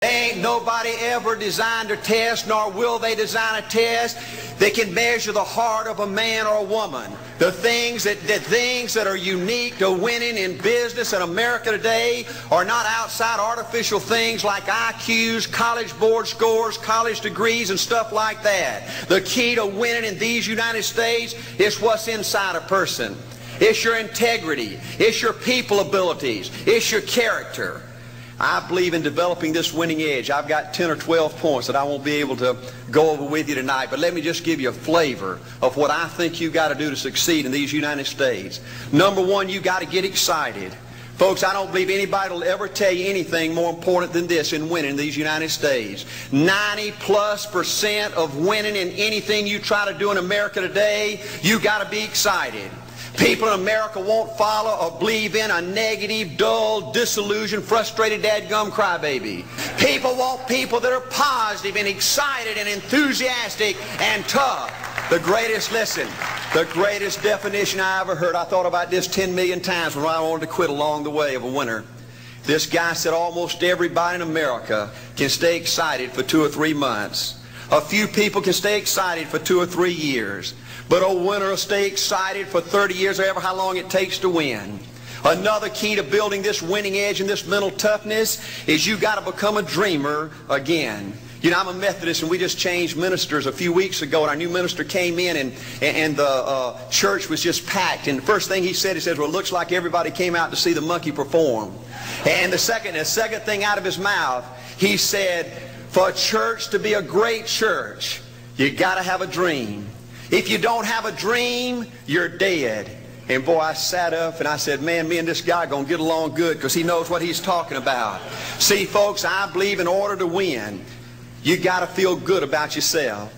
Ain't nobody ever designed a test, nor will they design a test that can measure the heart of a man or a woman. The things that are unique to winning in business in America today are not outside artificial things like IQs, college board scores, college degrees, and stuff like that. The key to winning in these United States is what's inside a person. It's your integrity. It's your people abilities. It's your character. I believe in developing this winning edge. I've got 10 or 12 points that I won't be able to go over with you tonight, but let me just give you a flavor of what I think you got to do to succeed in these United States. Number one, you got to get excited. Folks, I don't believe anybody will ever tell you anything more important than this in winning in these United States. 90+% of winning in anything you try to do in America today, you got to be excited. People in America won't follow or believe in a negative, dull, disillusioned, frustrated, dadgum crybaby. People want people that are positive and excited and enthusiastic and tough. The greatest definition I ever heard, I thought about this 10 million times when I wanted to quit along the way of a winner. This guy said almost everybody in America can stay excited for 2 or 3 months. A few people can stay excited for 2 or 3 years. But a winner will stay excited for 30 years or ever how long it takes to win. Another key to building this winning edge and this mental toughness is you got to become a dreamer again. You know, I'm a Methodist, and we just changed ministers a few weeks ago, and our new minister came in, and the church was just packed. And the first thing he said, well, it looks like everybody came out to see the monkey perform. And the second thing out of his mouth, he said, for a church to be a great church, you got to have a dream. If you don't have a dream, you're dead. And boy, I sat up and I said, man, me and this guy are going to get along good because he knows what he's talking about. See, folks, I believe in order to win, you got to feel good about yourself.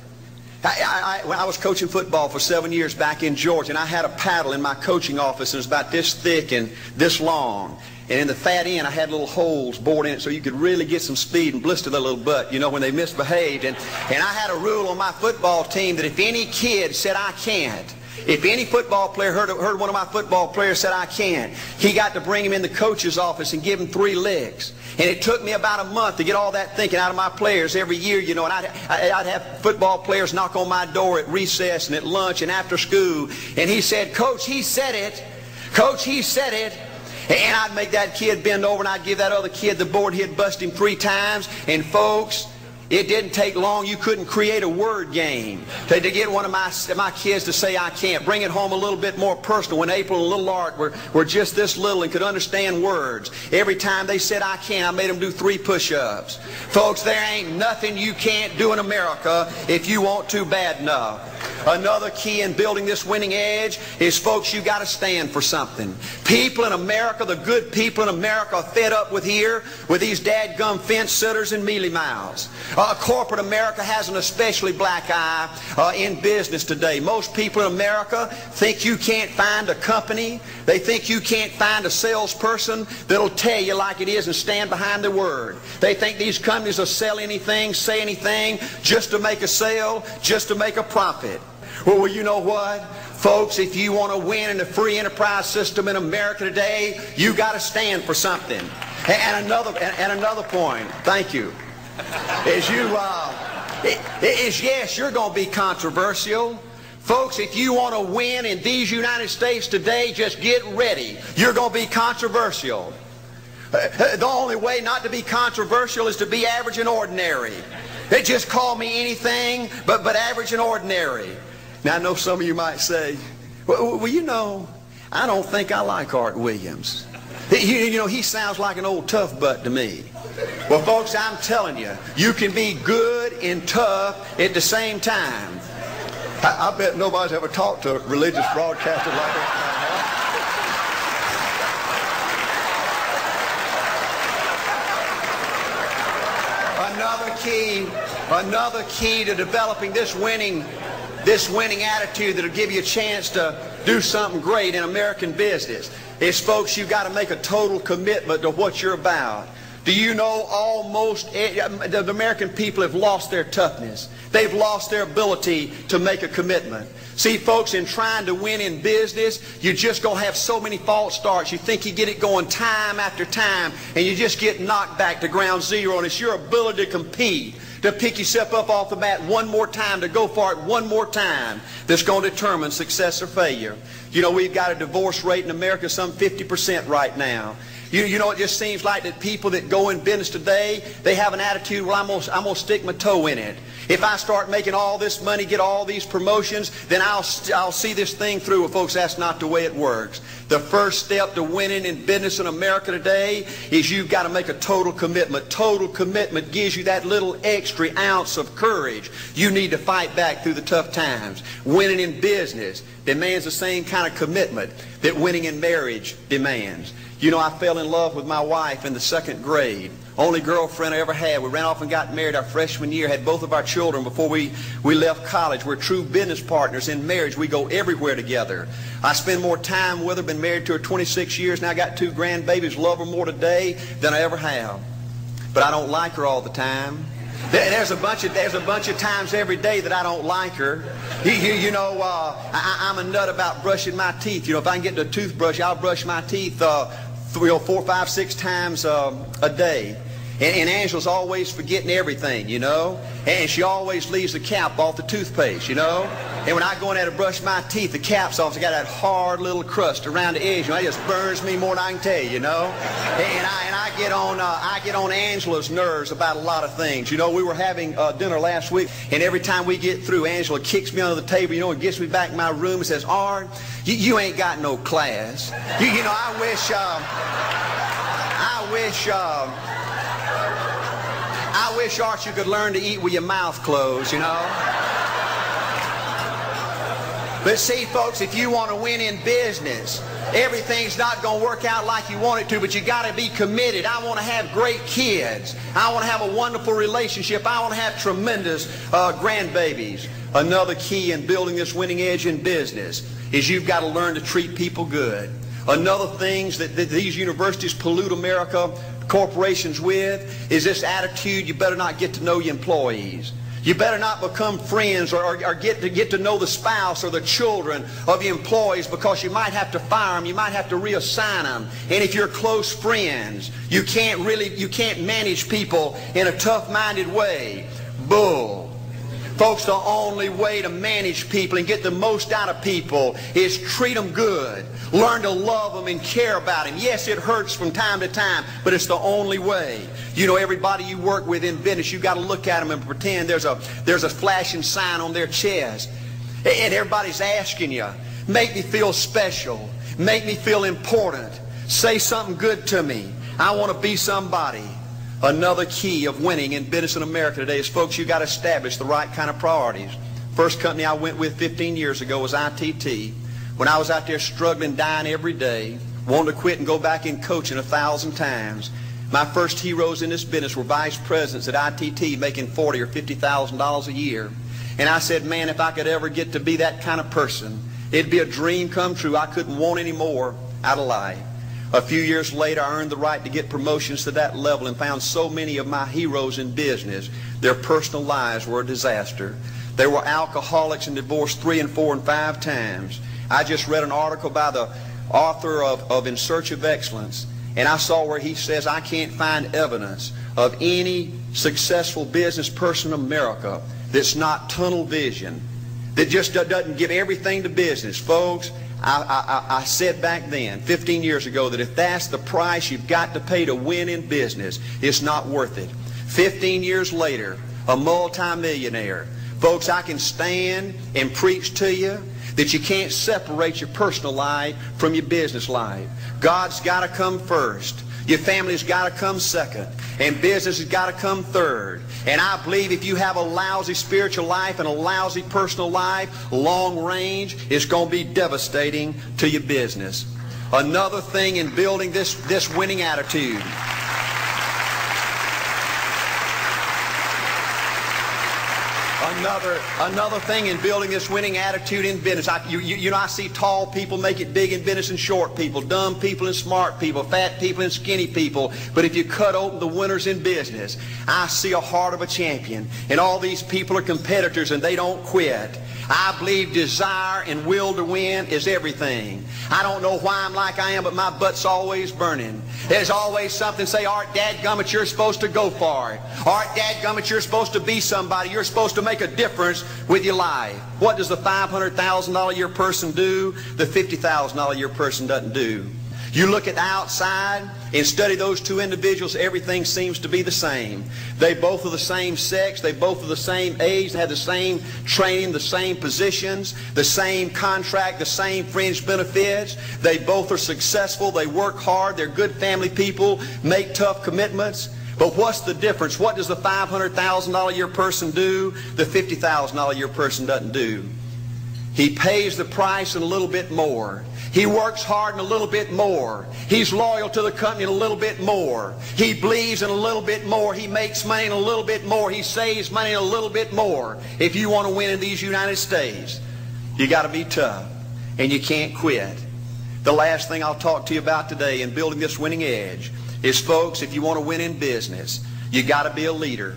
When I was coaching football for 7 years back in Georgia, and I had a paddle in my coaching office, and it was about this thick and this long. And in the fat end, I had little holes bored in it so you could really get some speed and blister their little butt, you know, when they misbehaved. And I had a rule on my football team that if any kid said, I can't, if any football player heard one of my football players said, I can't, he got to bring him in the coach's office and give him 3 licks. And it took me about a month to get all that thinking out of my players every year, you know. And I'd have football players knock on my door at recess and at lunch and after school. And he said, Coach, he said it. Coach, he said it. And I'd make that kid bend over, and I'd give that other kid the board. He'd bust him 3 times. And folks, it didn't take long. You couldn't create a word game to get one of my kids to say, I can't. Bring it home a little bit more personal. When April and little Art were just this little and could understand words, every time they said, I can't, I made them do 3 push-ups. Folks, there ain't nothing you can't do in America if you want to bad enough. Another key in building this winning edge is, folks, you got to stand for something. People in America, the good people in America, are fed up with these dadgum fence sitters and mealy mouths. Corporate America has an especially black eye in business today. Most people in America think you can't find a company. They think you can't find a salesperson that'll tell you like it is and stand behind their word. They think these companies will sell anything, say anything, just to make a sale, just to make a profit. Well, you know what? Folks, if you want to win in the free enterprise system in America today, you got to stand for something. And another point, thank you, is yes, you're going to be controversial. Folks, if you want to win in these United States today, just get ready. You're going to be controversial. The only way not to be controversial is to be average and ordinary. They just call me anything but average and ordinary. Now, I know some of you might say, well, you know, I don't think I like Art Williams. You know, he sounds like an old tough butt to me. Well, folks, I'm telling you, you can be good and tough at the same time. I bet nobody's ever talked to a religious broadcaster like that. Another key to developing this winning attitude that'll give you a chance to do something great in American business is, folks, you've got to make a total commitment to what you're about. Do you know almost the American people have lost their toughness? They've lost their ability to make a commitment. See, folks, in trying to win in business, you're just going to have so many false starts. You think you get it going time after time, and you just get knocked back to ground zero, and it's your ability to compete, to pick yourself up off the mat one more time, to go for it one more time, that's going to determine success or failure. You know, we've got a divorce rate in America some 50% right now. You know, it just seems like that people that go in business today, they have an attitude, well, I'm gonna stick my toe in it. If I start making all this money, get all these promotions, then I'll see this thing through. Well, folks, that's not the way it works. The first step to winning in business in America today is you've got to make a total commitment. Total commitment gives you that little extra ounce of courage you need to fight back through the tough times. Winning in business demands the same kind of commitment that winning in marriage demands. You know, I fell in love with my wife in the 2nd grade. Only girlfriend I ever had. We ran off and got married our freshman year, had both of our children before we left college. We're true business partners in marriage. We go everywhere together. I spend more time with her, been married to her 26 years, now I got 2 grandbabies, love her more today than I ever have. But I don't like her all the time. There's a bunch of times every day that I don't like her. You know, I'm a nut about brushing my teeth. You know, if I can get the toothbrush, I'll brush my teeth 4, 5, 6 times a day. And Angela's always forgetting everything, you know. And she always leaves the cap off the toothpaste, you know. And when I go in there to brush my teeth, the cap's off. It's got that hard little crust around the edge. You know, it just burns me more than I can tell you, you know. And I get on Angela's nerves about a lot of things. You know, we were having dinner last week, and every time we get through, Angela kicks me under the table, you know, and gets me back in my room and says, "Art, you ain't got no class." You know, I wish, Art, you could learn to eat with your mouth closed, you know. But see, folks, if you want to win in business, everything's not going to work out like you want it to, but you got to be committed. I want to have great kids. I want to have a wonderful relationship. I want to have tremendous grandbabies. Another key in building this winning edge in business is you've got to learn to treat people good. Another thing that these universities pollute America, corporations with, is this attitude, you better not get to know your employees. You better not become friends or get to know the spouse or the children of your employees, because you might have to fire them, you might have to reassign them. And if you're close friends, you can't manage people in a tough-minded way. Bull. Folks, the only way to manage people and get the most out of people is treat them good. Learn to love them and care about them. Yes, it hurts from time to time, but it's the only way. You know, everybody you work with in business, you've got to look at them and pretend there's a flashing sign on their chest. And everybody's asking you, make me feel special. Make me feel important. Say something good to me. I want to be somebody. Another key of winning in business in America today is, folks, you've got to establish the right kind of priorities. First company I went with 15 years ago was ITT. When I was out there struggling, dying every day, wanting to quit and go back in coaching 1,000 times, my first heroes in this business were vice presidents at ITT making $40,000 or $50,000 a year. And I said, man, if I could ever get to be that kind of person, it'd be a dream come true. I couldn't want any more out of life. A few years later, I earned the right to get promotions to that level and found so many of my heroes in business, their personal lives were a disaster. They were alcoholics and divorced 3 and 4 and 5 times. I just read an article by the author of In Search of Excellence, and I saw where he says, I can't find evidence of any successful business person in America that's not tunnel vision, that just doesn't give everything to business. Folks, I said back then, 15 years ago, that if that's the price you've got to pay to win in business, it's not worth it. 15 years later, a multimillionaire. Folks, I can stand and preach to you that you can't separate your personal life from your business life. God's got to come first. Your family's got to come second. And business has got to come third. And I believe if you have a lousy spiritual life and a lousy personal life, long range, it's going to be devastating to your business. Another thing in building this winning attitude. Another thing in building this winning attitude in business. I see tall people make it big in business and short people, dumb people and smart people, fat people and skinny people. But if you cut open the winners in business, I see a heart of a champion. And all these people are competitors and they don't quit. I believe desire and will to win is everything. I don't know why I'm like I am, but my butt's always burning. There's always something say, Art, dadgummit, you're supposed to go for it. Art, dadgummit, you're supposed to be somebody. You're supposed to make a difference with your life. What does the $500,000 a year person do? The $50,000 a year person doesn't do. You look at the outside and study those two individuals, everything seems to be the same. They both are the same sex, they both are the same age, they have the same training, the same positions, the same contract, the same fringe benefits. They both are successful, they work hard, they're good family people, make tough commitments. But what's the difference? What does the $500,000 a year person do? The $50,000 a year person doesn't do. He pays the price and a little bit more. He works hard and a little bit more. He's loyal to the company and a little bit more. He believes in a little bit more. He makes money and a little bit more. He saves money and a little bit more. If you want to win in these United States, you got to be tough and you can't quit. The last thing I'll talk to you about today in building this winning edge is, folks, if you want to win in business, you got to be a leader.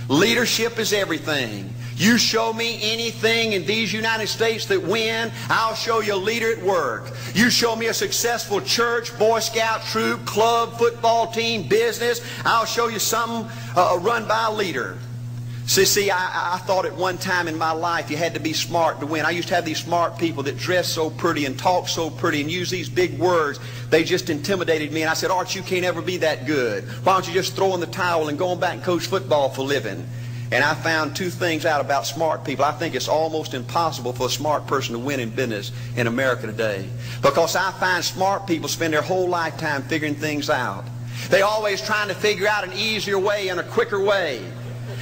Leadership is everything. You show me anything in these United States that win, I'll show you a leader at work. You show me a successful church, Boy Scout troop, club, football team, business, I'll show you something run by a leader. See, I thought at one time in my life you had to be smart to win. I used to have these smart people that dress so pretty and talk so pretty and use these big words. They just intimidated me, and I said, Art, you can't ever be that good. Why don't you just throw in the towel and go on back and coach football for a living? And I found two things out about smart people. I think it's almost impossible for a smart person to win in business in America today. Because I find smart people spend their whole lifetime figuring things out. They're always trying to figure out an easier way and a quicker way.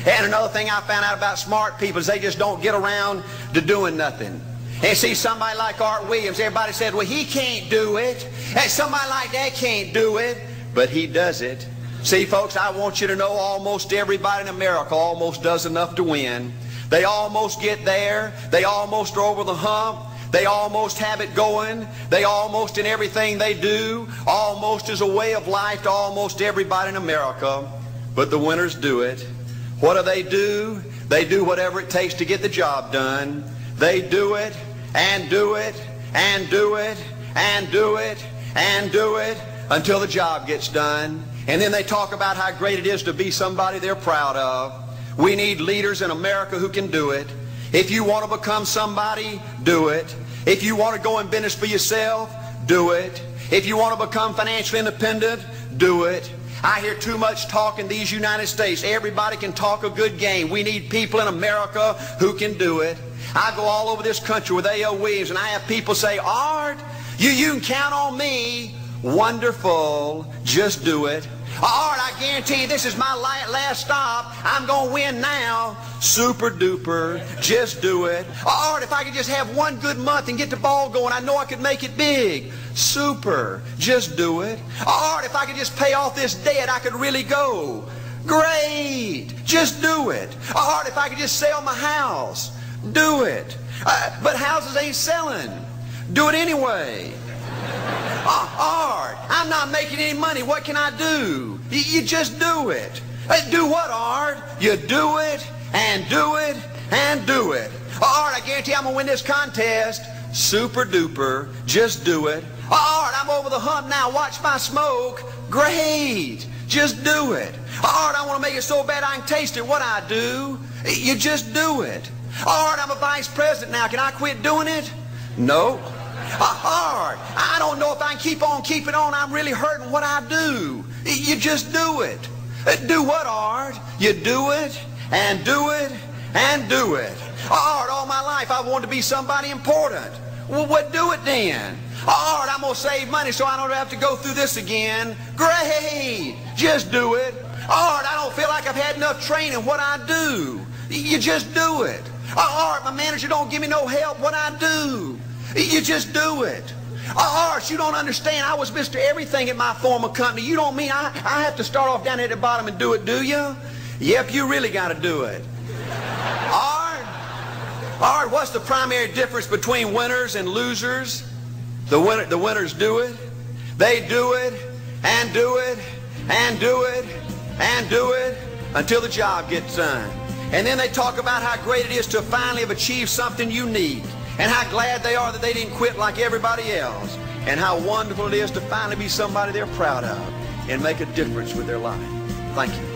And another thing I found out about smart people is they just don't get around to doing nothing. And see, somebody like Art Williams, everybody said, well, he can't do it. And somebody like that can't do it. But he does it. See, folks, I want you to know almost everybody in America almost does enough to win. They almost get there. They almost are over the hump. They almost have it going. They almost, in everything they do, almost is a way of life to almost everybody in America. But the winners do it. What do? They do whatever it takes to get the job done. They do it and do it and do it and do it and do it until the job gets done. And then they talk about how great it is to be somebody they're proud of. We need leaders in America who can do it. If you want to become somebody, do it. If you want to go in business for yourself, do it. If you want to become financially independent, do it. I hear too much talk in these United States. Everybody can talk a good game. We need people in America who can do it. I go all over this country with A.L. Williams, and I have people say, Art, you can count on me. Wonderful. Just do it. Art, I guarantee you this is my last stop. I'm going to win now. Super duper. Just do it. Art, if I could just have one good month and get the ball going, I know I could make it big. Super. Just do it. Art, if I could just pay off this debt, I could really go. Great. Just do it. Art, if I could just sell my house. Do it. But houses ain't selling. Do it anyway. Art, I'm not making any money. What can I do? You just do it. Do what, Art? You do it and do it and do it. Art, I guarantee I'm going to win this contest. Super duper. Just do it. Art, I'm over the hump now. Watch my smoke. Great. Just do it. Art, I want to make it so bad I can taste it. What I do? You just do it. Art, I'm a vice president now. Can I quit doing it? No. Art, I don't know if I can keep on keeping on. I'm really hurting. What I do? You just do it. Do what, Art? You do it and do it and do it. Art, all my life I've wanted to be somebody important. Well, what do it then? Art, I'm going to save money so I don't have to go through this again. Great. Just do it. Art, I don't feel like I've had enough training. What I do? You just do it. Art, my manager don't give me no help. What I do? You just do it. Art, you don't understand. I was Mr. Everything at my former company. You don't mean I have to start off down at the bottom and do it, do you? Yep, you really got to do it. Art, All right, what's the primary difference between winners and losers? The winners do it. They do it and do it and do it and do it until the job gets done. And then they talk about how great it is to finally have achieved something unique, and how glad they are that they didn't quit like everybody else, and how wonderful it is to finally be somebody they're proud of and make a difference with their life. Thank you.